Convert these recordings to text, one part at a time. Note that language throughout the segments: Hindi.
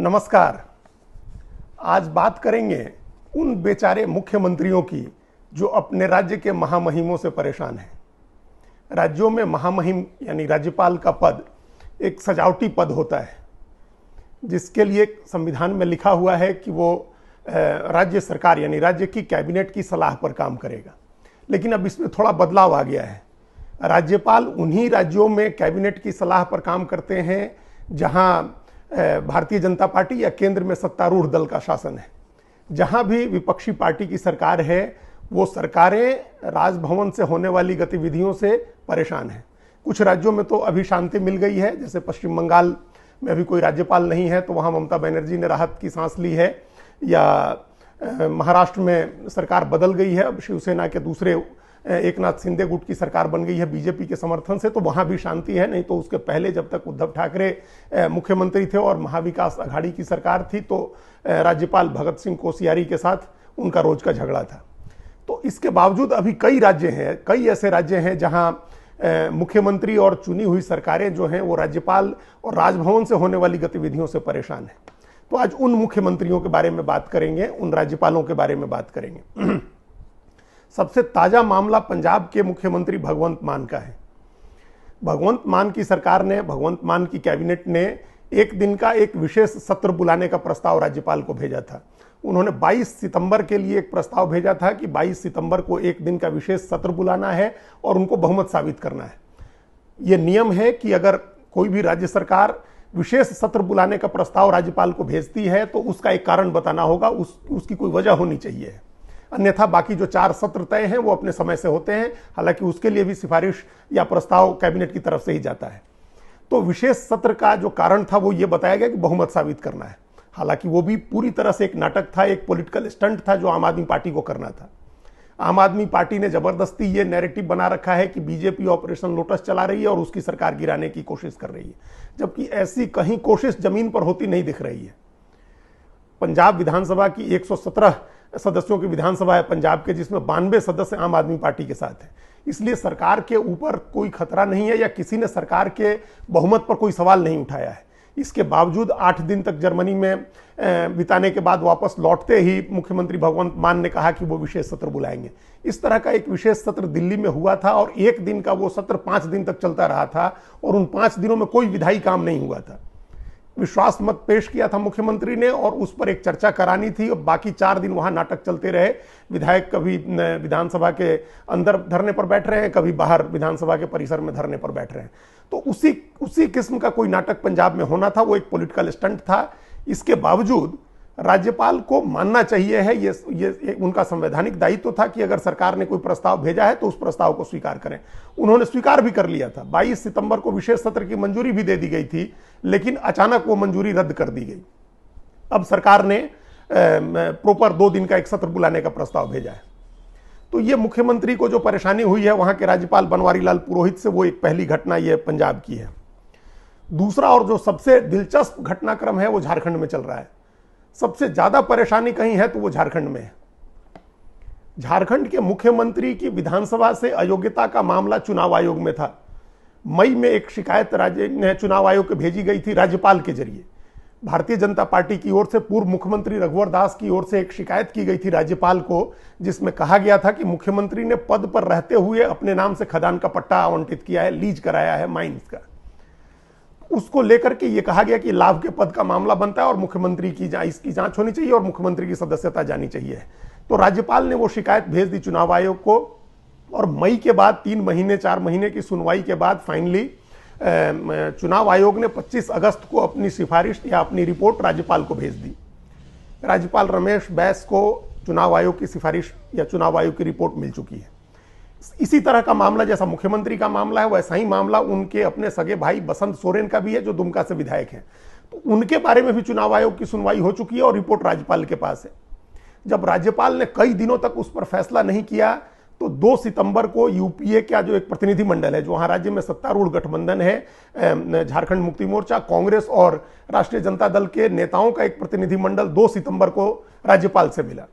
नमस्कार। आज बात करेंगे उन बेचारे मुख्यमंत्रियों की जो अपने राज्य के महामहिमों से परेशान हैं। राज्यों में महामहिम यानी राज्यपाल का पद एक सजावटी पद होता है जिसके लिए संविधान में लिखा हुआ है कि वो राज्य सरकार यानी राज्य की कैबिनेट की सलाह पर काम करेगा। लेकिन अब इसमें थोड़ा बदलाव आ गया है। राज्यपाल उन्हीं राज्यों में कैबिनेट की सलाह पर काम करते हैं जहां भारतीय जनता पार्टी या केंद्र में सत्तारूढ़ दल का शासन है। जहां भी विपक्षी पार्टी की सरकार है वो सरकारें राजभवन से होने वाली गतिविधियों से परेशान हैं। कुछ राज्यों में तो अभी शांति मिल गई है, जैसे पश्चिम बंगाल में अभी कोई राज्यपाल नहीं है तो वहां ममता बनर्जी ने राहत की सांस ली है, या महाराष्ट्र में सरकार बदल गई है, अब शिवसेना के दूसरे एकनाथ शिंदे गुट की सरकार बन गई है बीजेपी के समर्थन से, तो वहां भी शांति है। नहीं तो उसके पहले जब तक उद्धव ठाकरे मुख्यमंत्री थे और महाविकास अघाड़ी की सरकार थी तो राज्यपाल भगत सिंह कोश्यारी के साथ उनका रोज का झगड़ा था। तो इसके बावजूद अभी कई ऐसे राज्य हैं जहां मुख्यमंत्री और चुनी हुई सरकारें जो हैं वो राज्यपाल और राजभवन से होने वाली गतिविधियों से परेशान हैं। तो आज उन मुख्यमंत्रियों के बारे में बात करेंगे, उन राज्यपालों के बारे में बात करेंगे। सबसे ताजा मामला पंजाब के मुख्यमंत्री भगवंत मान का है। भगवंत मान की सरकार ने, भगवंत मान की कैबिनेट ने एक दिन का एक विशेष सत्र बुलाने का प्रस्ताव राज्यपाल को भेजा था। उन्होंने 22 सितंबर के लिए एक प्रस्ताव भेजा था कि 22 सितंबर को एक दिन का विशेष सत्र बुलाना है और उनको बहुमत साबित करना है। यह नियम है कि अगर कोई भी राज्य सरकार विशेष सत्र बुलाने का प्रस्ताव राज्यपाल को भेजती है तो उसका एक कारण बताना होगा, उसकी कोई वजह होनी चाहिए। अन्यथा बाकी जो 4 सत्र तय हैं वो अपने समय से होते हैं, हालांकि उसके लिए भी सिफारिश या प्रस्ताव कैबिनेट की तरफ से ही जाता है। तो विशेष सत्र का जो कारण था वो ये बताया गया कि बहुमत साबित करना है। हालांकि वो भी पूरी तरह से एक नाटक था, एक पॉलिटिकल स्टंट था जो आम आदमी पार्टी को करना था। आम आदमी पार्टी ने जबरदस्ती ये नैरेटिव बना रखा है कि बीजेपी ऑपरेशन लोटस चला रही है और उसकी सरकार गिराने की कोशिश कर रही है, जबकि ऐसी कहीं कोशिश जमीन पर होती नहीं दिख रही है। पंजाब विधानसभा की 117 सदस्यों की विधानसभा है पंजाब के, जिसमें 92 सदस्य आम आदमी पार्टी के साथ हैं। इसलिए सरकार के ऊपर कोई खतरा नहीं है या किसी ने सरकार के बहुमत पर कोई सवाल नहीं उठाया है। इसके बावजूद 8 दिन तक जर्मनी में बिताने के बाद वापस लौटते ही मुख्यमंत्री भगवंत मान ने कहा कि वो विशेष सत्र बुलाएंगे। इस तरह का एक विशेष सत्र दिल्ली में हुआ था और एक दिन का वो सत्र 5 दिन तक चलता रहा था और उन 5 दिनों में कोई विधायी काम नहीं हुआ था। विश्वास मत पेश किया था मुख्यमंत्री ने और उस पर एक चर्चा करानी थी और बाकी 4 दिन वहां नाटक चलते रहे। विधायक कभी विधानसभा के अंदर धरने पर बैठ रहे हैं, कभी बाहर विधानसभा के परिसर में धरने पर बैठ रहे हैं। तो उसी किस्म का कोई नाटक पंजाब में होना था, वो एक पॉलिटिकल स्टंट था। इसके बावजूद राज्यपाल को मानना चाहिए है, ये उनका संवैधानिक दायित्व था कि अगर सरकार ने कोई प्रस्ताव भेजा है तो उस प्रस्ताव को स्वीकार करें। उन्होंने स्वीकार भी कर लिया था। 22 सितंबर को विशेष सत्र की मंजूरी भी दे दी गई थी, लेकिन अचानक वो मंजूरी रद्द कर दी गई। अब सरकार ने प्रॉपर 2 दिन का एक सत्र बुलाने का प्रस्ताव भेजा है। तो ये मुख्यमंत्री को जो परेशानी हुई है वहां के राज्यपाल बनवारी लाल पुरोहित से, वो एक पहली घटना ये पंजाब की है। दूसरा और जो सबसे दिलचस्प घटनाक्रम है वो झारखंड में चल रहा है। सबसे ज्यादा परेशानी कहीं है तो वो झारखंड में है। झारखंड के मुख्यमंत्री की विधानसभा से अयोग्यता का मामला चुनाव आयोग में था। मई में एक शिकायत राज्य ने चुनाव आयोग को भेजी गई थी राज्यपाल के जरिए। भारतीय जनता पार्टी की ओर से पूर्व मुख्यमंत्री रघुवर दास की ओर से एक शिकायत की गई थी राज्यपाल को, जिसमें कहा गया था कि मुख्यमंत्री ने पद पर रहते हुए अपने नाम से खदान का पट्टा आवंटित किया है, लीज कराया है माइंस का। उसको लेकर के ये कहा गया कि लाभ के पद का मामला बनता है और मुख्यमंत्री की इसकी जांच होनी चाहिए और मुख्यमंत्री की सदस्यता जानी चाहिए। तो राज्यपाल ने वो शिकायत भेज दी चुनाव आयोग को और मई के बाद 3 महीने 4 महीने की सुनवाई के बाद फाइनली चुनाव आयोग ने 25 अगस्त को अपनी सिफारिश या अपनी रिपोर्ट राज्यपाल को भेज दी। राज्यपाल रमेश बैस को चुनाव आयोग की सिफारिश या चुनाव आयोग की रिपोर्ट मिल चुकी है। इसी तरह का मामला जैसा मुख्यमंत्री का मामला है वैसा ही मामला उनके अपने सगे भाई बसंत सोरेन का भी है जो दुमका से विधायक हैं। तो उनके बारे में भी चुनाव आयोग की सुनवाई हो चुकी है और रिपोर्ट राज्यपाल के पास है। जब राज्यपाल ने कई दिनों तक उस पर फैसला नहीं किया तो 2 सितंबर को यूपीए का जो एक प्रतिनिधिमंडल है, जो वहां राज्य में सत्तारूढ़ गठबंधन है, झारखंड मुक्ति मोर्चा, कांग्रेस और राष्ट्रीय जनता दल के नेताओं का एक प्रतिनिधिमंडल 2 सितंबर को राज्यपाल से मिला।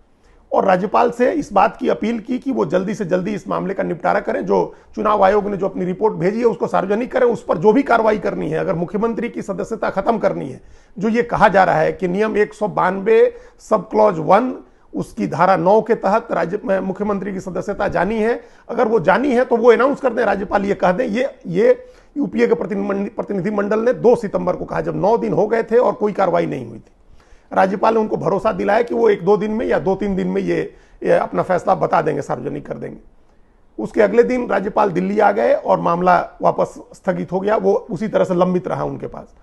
और राज्यपाल से इस बात की अपील की कि वो जल्दी से जल्दी इस मामले का निपटारा करें। जो चुनाव आयोग ने जो अपनी रिपोर्ट भेजी है उसको सार्वजनिक करें, उस पर जो भी कार्रवाई करनी है, अगर मुख्यमंत्री की सदस्यता खत्म करनी है, जो ये कहा जा रहा है कि नियम 192 सब क्लॉज 1 उसकी धारा 9 के तहत राज्य में मुख्यमंत्री की सदस्यता जानी है, अगर वो जानी है तो वो अनाउंस कर दें, राज्यपाल ये कह दें। ये यूपीए के प्रतिनिधिमंडल ने 2 सितंबर को कहा, जब 9 दिन हो गए थे और कोई कार्रवाई नहीं हुई थी। राज्यपाल ने उनको भरोसा दिलाया कि वो 1-2 दिन में या 2-3 दिन में ये अपना फैसला बता देंगे, सार्वजनिक कर देंगे। उसके अगले दिन राज्यपाल दिल्ली आ गए और मामला वापस स्थगित हो गया, वो उसी तरह से लंबित रहा उनके पास।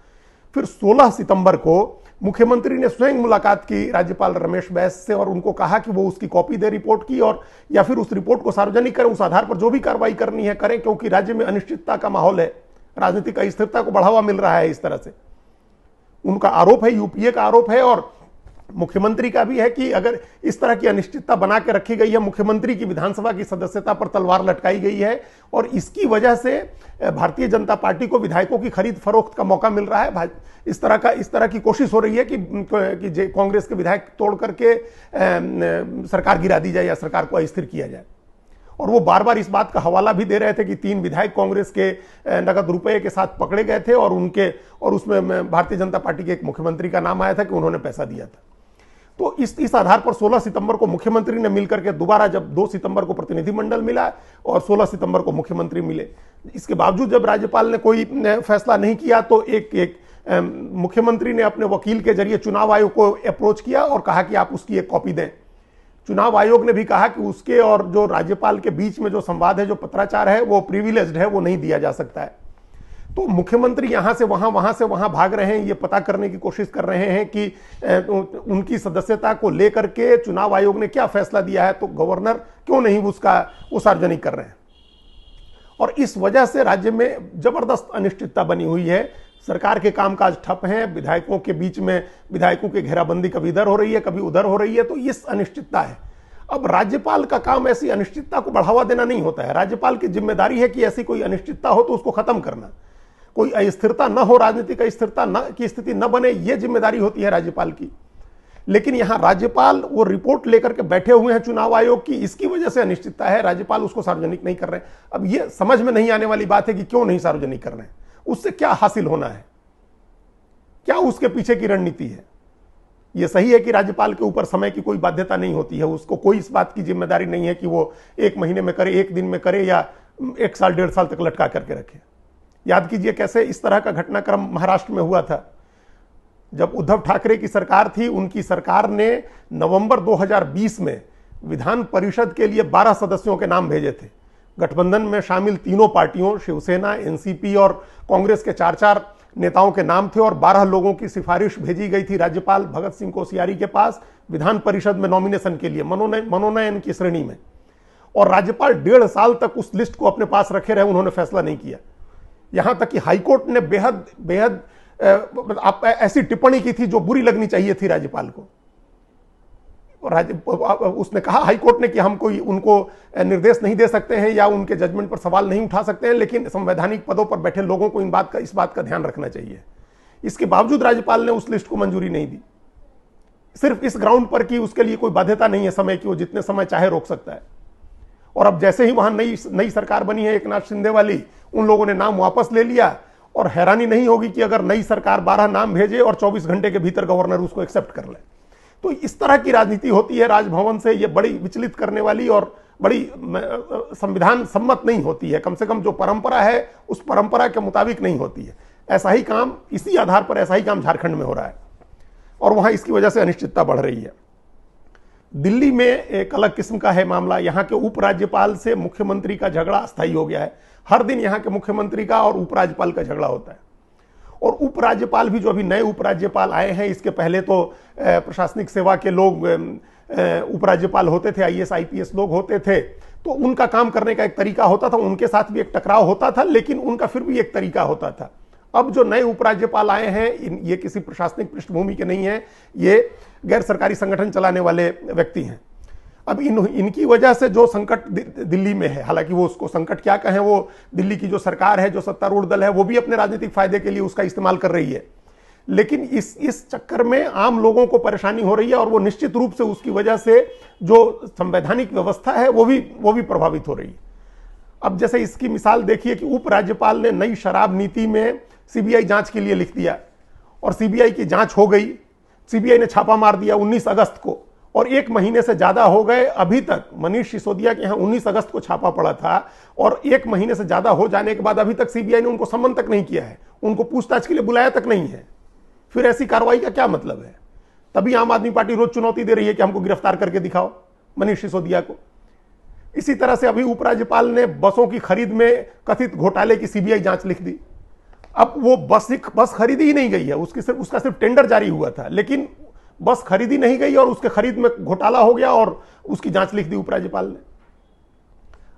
फिर 16 सितंबर को मुख्यमंत्री ने स्वयं मुलाकात की राज्यपाल रमेश बैस से और उनको कहा कि वो उसकी कॉपी दे रिपोर्ट की, और या फिर उस रिपोर्ट को सार्वजनिक करें, उस आधार पर जो भी कार्रवाई करनी है करें, क्योंकि राज्य में अनिश्चितता का माहौल है, राजनीतिक अस्थिरता को बढ़ावा मिल रहा है। इस तरह से उनका आरोप है, यूपीए का आरोप है और मुख्यमंत्री का भी है कि अगर इस तरह की अनिश्चितता बना के रखी गई है, मुख्यमंत्री की विधानसभा की सदस्यता पर तलवार लटकाई गई है और इसकी वजह से भारतीय जनता पार्टी को विधायकों की खरीद फरोख्त का मौका मिल रहा है। इस तरह की कोशिश हो रही है कि कांग्रेस के विधायक तोड़ करके सरकार गिरा दी जाए या सरकार को अस्थिर किया जाए। और वो बार बार इस बात का हवाला भी दे रहे थे कि 3 विधायक कांग्रेस के नगद रुपए के साथ पकड़े गए थे और उसमें भारतीय जनता पार्टी के एक मुख्यमंत्री का नाम आया था कि उन्होंने पैसा दिया था। तो इस आधार पर 16 सितंबर को मुख्यमंत्री ने मिलकर के दोबारा, जब 2 सितंबर को प्रतिनिधिमंडल मिला और 16 सितंबर को मुख्यमंत्री मिले, इसके बावजूद जब राज्यपाल ने कोई फैसला नहीं किया तो एक मुख्यमंत्री ने अपने वकील के जरिए चुनाव आयोग को अप्रोच किया और कहा कि आप उसकी एक कॉपी दें। चुनाव आयोग ने भी कहा कि उसके और जो राज्यपाल के बीच में जो संवाद है, जो पत्राचार है, वो प्रिविलेज्ड है, वो नहीं दिया जा सकता है। तो मुख्यमंत्री यहां से वहां भाग रहे हैं, ये पता करने की कोशिश कर रहे हैं कि उनकी सदस्यता को लेकर के चुनाव आयोग ने क्या फैसला दिया है, तो गवर्नर क्यों नहीं वो सार्वजनिक कर रहे हैं। और इस वजह से राज्य में जबरदस्त अनिश्चितता बनी हुई है। सरकार के कामकाज ठप हैं, विधायकों के बीच में विधायकों की घेराबंदी कभी इधर हो रही है, कभी उधर हो रही है, तो इस अनिश्चितता है। अब राज्यपाल का काम ऐसी अनिश्चितता को बढ़ावा देना नहीं होता है। राज्यपाल की जिम्मेदारी है कि ऐसी कोई अनिश्चितता हो तो उसको खत्म करना, कोई अस्थिरता न हो, राजनीतिक अस्थिरता की स्थिति न बने, ये जिम्मेदारी होती है राज्यपाल की। लेकिन यहां राज्यपाल वो रिपोर्ट लेकर के बैठे हुए हैं चुनाव आयोग की, इसकी वजह से अनिश्चितता है, राज्यपाल उसको सार्वजनिक नहीं कर रहे हैं। अब ये समझ में नहीं आने वाली बात है कि क्यों नहीं सार्वजनिक कर रहे हैं, उससे क्या हासिल होना है, क्या उसके पीछे की रणनीति है। यह सही है कि राज्यपाल के ऊपर समय की कोई बाध्यता नहीं होती है, उसको कोई इस बात की जिम्मेदारी नहीं है कि वो 1 महीने में करे, 1 दिन में करे या 1 साल 1.5 साल तक लटका करके रखे। याद कीजिए कैसे इस तरह का घटनाक्रम महाराष्ट्र में हुआ था। जब उद्धव ठाकरे की सरकार थी, उनकी सरकार ने नवंबर 2020 में विधान परिषद के लिए 12 सदस्यों के नाम भेजे थे। गठबंधन में शामिल तीनों पार्टियों, शिवसेना, एनसीपी और कांग्रेस के 4-4 नेताओं के नाम थे और 12 लोगों की सिफारिश भेजी गई थी राज्यपाल भगत सिंह कोश्यारी के पास विधान परिषद में नॉमिनेशन के लिए, मनोनयन की श्रेणी में। और राज्यपाल 1.5 साल तक उस लिस्ट को अपने पास रखे रहे, उन्होंने फैसला नहीं किया। यहां तक कि हाईकोर्ट ने बेहद ऐसी टिप्पणी की थी जो बुरी लगनी चाहिए थी राज्यपाल को। उसने कहा, हाईकोर्ट ने, कि हम कोई उनको निर्देश नहीं दे सकते हैं या उनके जजमेंट पर सवाल नहीं उठा सकते हैं, लेकिन संवैधानिक पदों पर बैठे लोगों को इस बात का ध्यान रखना चाहिए। इसके बावजूद राज्यपाल ने उस लिस्ट को मंजूरी नहीं दी, सिर्फ इस ग्राउंड पर कि उसके लिए कोई बाध्यता नहीं है समय की, वो जितने समय चाहे रोक सकता है। और अब जैसे ही वहां नई सरकार बनी है एकनाथ शिंदे वाली, उन लोगों ने नाम वापस ले लिया। और हैरानी नहीं होगी कि अगर नई सरकार 12 नाम भेजे और 24 घंटे के भीतर गवर्नर उसको एक्सेप्ट कर ले। तो इस तरह की राजनीति होती है राजभवन से, ये बड़ी विचलित करने वाली और बड़ी संविधान सम्मत नहीं होती है। कम से कम जो परंपरा है उस परंपरा के मुताबिक नहीं होती है। ऐसा ही काम, इसी आधार पर ऐसा ही काम झारखंड में हो रहा है और वहां इसकी वजह से अनिश्चितता बढ़ रही है। दिल्ली में एक अलग किस्म का है मामला। यहां के उपराज्यपाल से मुख्यमंत्री का झगड़ा अस्थायी हो गया है। हर दिन यहां के मुख्यमंत्री का और उपराज्यपाल का झगड़ा होता है। और उपराज्यपाल भी, जो अभी नए उपराज्यपाल आए हैं, इसके पहले तो प्रशासनिक सेवा के लोग उपराज्यपाल होते थे, आईएएस आईपीएस लोग होते थे, तो उनका काम करने का एक तरीका होता था, उनके साथ भी एक टकराव होता था, लेकिन उनका फिर भी एक तरीका होता था। अब जो नए उपराज्यपाल आए हैं, ये किसी प्रशासनिक पृष्ठभूमि के नहीं है, ये गैर सरकारी संगठन चलाने वाले व्यक्ति हैं। अब इनकी वजह से जो संकट दिल्ली में है, हालांकि वो उसको संकट क्या कहें, वो दिल्ली की जो सरकार है, जो सत्तारूढ़ दल है, वो भी अपने राजनीतिक फायदे के लिए उसका इस्तेमाल कर रही है। लेकिन इस चक्कर में आम लोगों को परेशानी हो रही है और वो निश्चित रूप से उसकी वजह से जो संवैधानिक व्यवस्था है वो भी प्रभावित हो रही है। अब जैसे इसकी मिसाल देखिए कि उपराज्यपाल ने नई शराब नीति में सीबीआई जांच के लिए लिख दिया और सीबीआई की जांच हो गई। सीबीआई ने छापा मार दिया 19 अगस्त को और 1 महीने से ज्यादा हो गए। अभी तक मनीष सिसोदिया के यहाँ 19 अगस्त को छापा पड़ा था और 1 महीने से ज्यादा हो जाने के बाद अभी तक सीबीआई ने उनको सम्मन तक नहीं किया है, उनको पूछताछ के लिए बुलाया तक नहीं है। फिर ऐसी कार्रवाई का क्या मतलब है? तभी आम आदमी पार्टी रोज चुनौती दे रही है कि हमको गिरफ्तार करके दिखाओ मनीष सिसोदिया को। इसी तरह से अभी उपराज्यपाल ने बसों की खरीद में कथित घोटाले की सीबीआई जांच लिख दी। अब वो बस खरीदी ही नहीं गई है, उसका सिर्फ टेंडर जारी हुआ था, लेकिन बस खरीदी नहीं गई और उसके खरीद में घोटाला हो गया और उसकी जांच लिख दी उपराज्यपाल ने।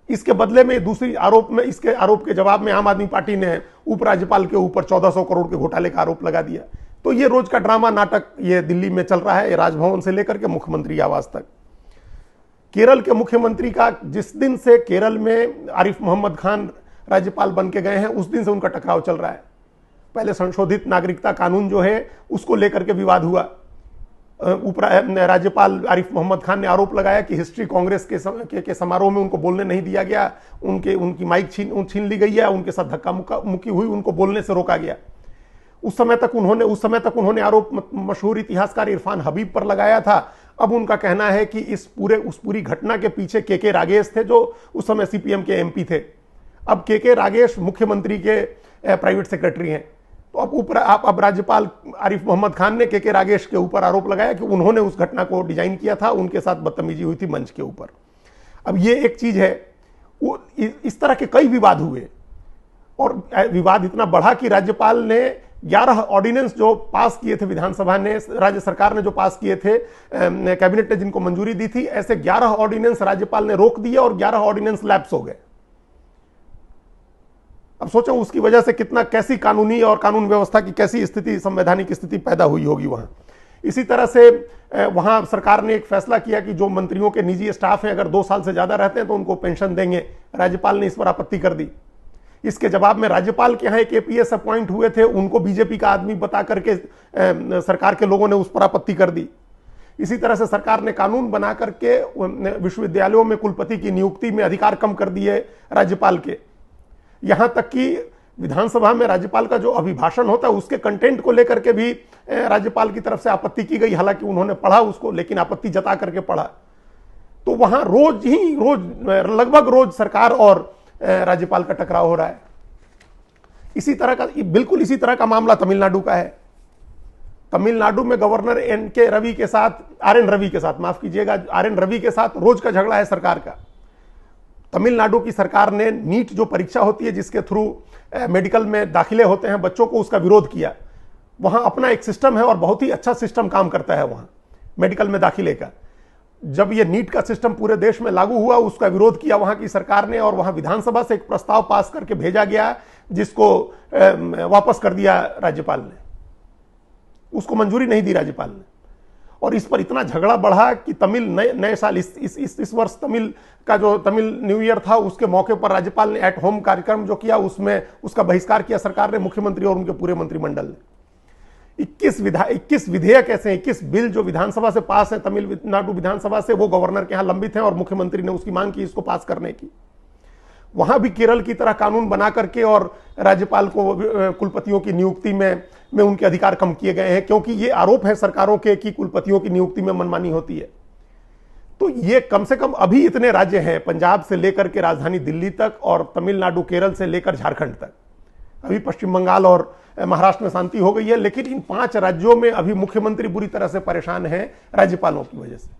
इसके बदले में इसके आरोप के जवाब में आम आदमी पार्टी ने उपराज्यपाल के ऊपर 1400 करोड़ के घोटाले का आरोप लगा दिया। तो ये रोज का ड्रामा नाटक ये दिल्ली में चल रहा है, राजभवन से लेकर के मुख्यमंत्री आवास तक। केरल के मुख्यमंत्री का जिस दिन से केरल में आरिफ मोहम्मद खान राज्यपाल बन के गए हैं उस दिन से उनका टकराव चल रहा है। पहले संशोधित नागरिकता कानून जो है उसको लेकर के विवाद हुआ। राज्यपाल आरिफ मोहम्मद खान ने आरोप लगाया कि हिस्ट्री कांग्रेस के समारोह में उनको बोलने नहीं दिया गया, उनकी माइक छीन ली गई है, उनके साथ धक्का मुक्की हुई, उनको बोलने से रोका गया। उस समय तक उन्होंने आरोप मशहूर इतिहासकार इरफान हबीब पर लगाया था। अब उनका कहना है कि उस पूरी घटना के पीछे के रागेश थे, जो उस समय सीपीएम के एमपी थे। अब के रागेश मुख्यमंत्री के प्राइवेट सेक्रेटरी हैं। तो अब राज्यपाल आरिफ मोहम्मद खान ने के रागेश के ऊपर आरोप लगाया कि उन्होंने उस घटना को डिजाइन किया था, उनके साथ बदतमीजी हुई थी मंच के ऊपर। अब ये एक चीज है। इस तरह के कई विवाद हुए और विवाद इतना बढ़ा कि राज्यपाल ने 11 ऑर्डिनेंस जो पास किए थे, विधानसभा ने, राज्य सरकार ने जो पास किए थे, कैबिनेट ने जिनको मंजूरी दी थी, ऐसे 11 ऑर्डिनेंस राज्यपाल ने रोक दिए और 11 ऑर्डिनेंस लैप्स हो गए। अब सोचो उसकी वजह से कैसी कानूनी और कानून व्यवस्था की कैसी स्थिति, संवैधानिक स्थिति पैदा हुई होगी वहां। इसी तरह से वहां सरकार ने एक फैसला किया कि जो मंत्रियों के निजी स्टाफ हैं अगर 2 साल से ज्यादा रहते हैं तो उनको पेंशन देंगे। राज्यपाल ने इस पर आपत्ति कर दी। इसके जवाब में राज्यपाल के यहाँ एक एपीएस अपॉइंट हुए थे, उनको बीजेपी का आदमी बता करके सरकार के लोगों ने उस पर आपत्ति कर दी। इसी तरह से सरकार ने कानून बना करके विश्वविद्यालयों में कुलपति की नियुक्ति में अधिकार कम कर दिए राज्यपाल के। यहां तक कि विधानसभा में राज्यपाल का जो अभिभाषण होता है उसके कंटेंट को लेकर के भी राज्यपाल की तरफ से आपत्ति की गई। हालांकि उन्होंने पढ़ा उसको, लेकिन आपत्ति जता करके पढ़ा। तो वहां लगभग रोज सरकार और राज्यपाल का टकराव हो रहा है। बिल्कुल इसी तरह का मामला तमिलनाडु का है। तमिलनाडु में गवर्नर आर एन रवि के साथ रोज का झगड़ा है सरकार का। तमिलनाडु की सरकार ने नीट जो परीक्षा होती है जिसके थ्रू मेडिकल में दाखिले होते हैं बच्चों को, उसका विरोध किया। वहां अपना एक सिस्टम है और बहुत ही अच्छा सिस्टम काम करता है वहां मेडिकल में दाखिले का। जब ये नीट का सिस्टम पूरे देश में लागू हुआ उसका विरोध किया वहां की सरकार ने और वहां विधानसभा से एक प्रस्ताव पास करके भेजा गया जिसको वापस कर दिया राज्यपाल ने। उसको मंजूरी नहीं दी राज्यपाल ने और इस पर इतना झगड़ा बढ़ा कि नए साल इस वर्ष तमिल न्यू ईयर था, उसके मौके पर राज्यपाल ने एट होम कार्यक्रम जो किया उसमें उसका बहिष्कार किया सरकार ने, मुख्यमंत्री और उनके पूरे मंत्रिमंडल ने। 21 विधेयक ऐसे 21 बिल जो विधानसभा से पास है, तमिलनाडु विधानसभा से, वो गवर्नर के यहां लंबित हैं और मुख्यमंत्री ने उसकी मांग की इसको पास करने की। वहां भी केरल की तरह कानून बना करके और राज्यपाल को कुलपतियों की नियुक्ति में उनके अधिकार कम किए गए हैं, क्योंकि ये आरोप है सरकारों के कि कुलपतियों की नियुक्ति में मनमानी होती है। तो ये कम से कम अभी इतने राज्य हैं, पंजाब से लेकर के राजधानी दिल्ली तक और तमिलनाडु केरल से लेकर झारखंड तक। अभी पश्चिम बंगाल और महाराष्ट्र में शांति हो गई है, लेकिन इन 5 राज्यों में अभी मुख्यमंत्री बुरी तरह से परेशान हैं राज्यपालों की वजह से।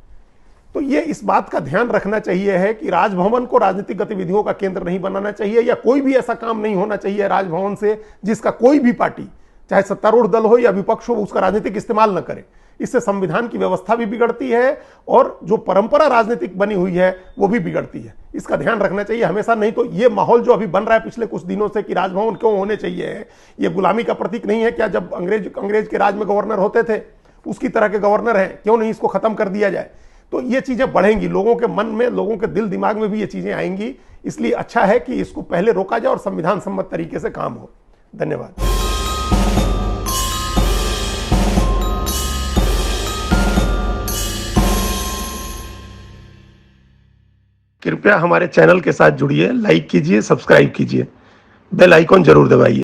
तो ये इस बात का ध्यान रखना चाहिए है कि राजभवन को राजनीतिक गतिविधियों का केंद्र नहीं बनाना चाहिए, या कोई भी ऐसा काम नहीं होना चाहिए राजभवन से जिसका कोई भी पार्टी, चाहे सत्तारूढ़ दल हो या विपक्ष हो, उसका राजनीतिक इस्तेमाल न करे। इससे संविधान की व्यवस्था भी बिगड़ती है और जो परंपरा राजनीतिक बनी हुई है वो भी बिगड़ती है। इसका ध्यान रखना चाहिए हमेशा। नहीं तो ये माहौल जो अभी बन रहा है पिछले कुछ दिनों से कि राजभवन क्यों होने चाहिए, ये गुलामी का प्रतीक नहीं है क्या? जब अंग्रेज के राज में गवर्नर होते थे उसकी तरह के गवर्नर हैं, क्यों नहीं इसको खत्म कर दिया जाए? तो ये चीजें बढ़ेंगी, लोगों के मन में, लोगों के दिल दिमाग में भी ये चीजें आएंगी। इसलिए अच्छा है कि इसको पहले रोका जाए और संविधान सम्मत तरीके से काम हो। धन्यवाद। कृपया हमारे चैनल के साथ जुड़िए, लाइक कीजिए, सब्सक्राइब कीजिए, बेल आइकॉन जरूर दबाइए।